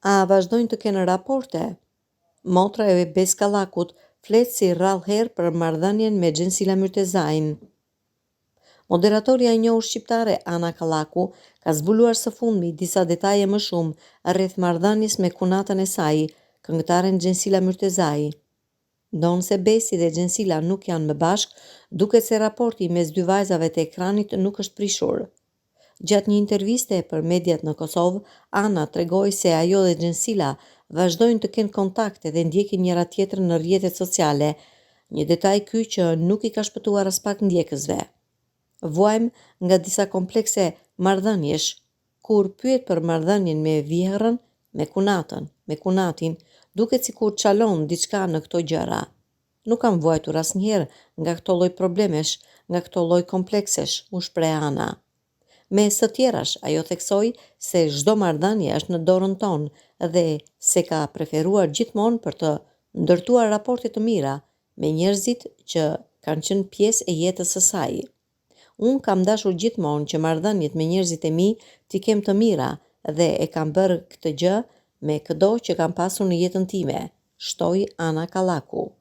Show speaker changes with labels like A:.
A: A vazhdojnë të kenë raporte? Motra e Beskallakut flet si rrallëherë për marrëdhënien me Xhensila Myrtezajin. Moderatoria e njohur shqiptare Ana Kallaku ka zbuluar së fundmi disa detaje më shumë rreth marrëdhënies me kunatën e saj, këngëtaren Xhensila Myrtezaj. Ndonse Besi dhe Xhensila nuk janë më bashkë, duket se raporti mes dy vajzave të ekranit nuk është prishur. Gjatë një interviste për mediat në Kosovë, Ana tregoi se ajo dhe Xhensila vazhdojnë të kenë kontakte dhe ndjekin njëra tjetrën në rrjetet sociale, një detaj ky që nuk i ka shpëtuar as pak ndjekësve. Vuajmë nga disa komplekse marrëdhëniesh, kur pyet për marrëdhënien me vjehrën, me kunatën, me kunatin, duket sikur çalon diçka në këto gjëra. Nuk kam vuajtur asnjëherë nga këto lloj problemesh, nga këto lloj kompleksesh, u shpreh Ana. Me së tjerash, ajo theksoi se çdo marrëdhënie është në dorën tonë dhe se ka preferuar gjithmonë për të ndërtuar raporte të mira me njerëzit që kanë qenë pjesë e jetës së saj. Unë kam dashur gjithmonë që marrëdhëniet me njerëzit e mi t'i kem të mira dhe e kam bërë këtë gjë me çdo që kam pasur në jetën time, shtoi Ana Kallaku.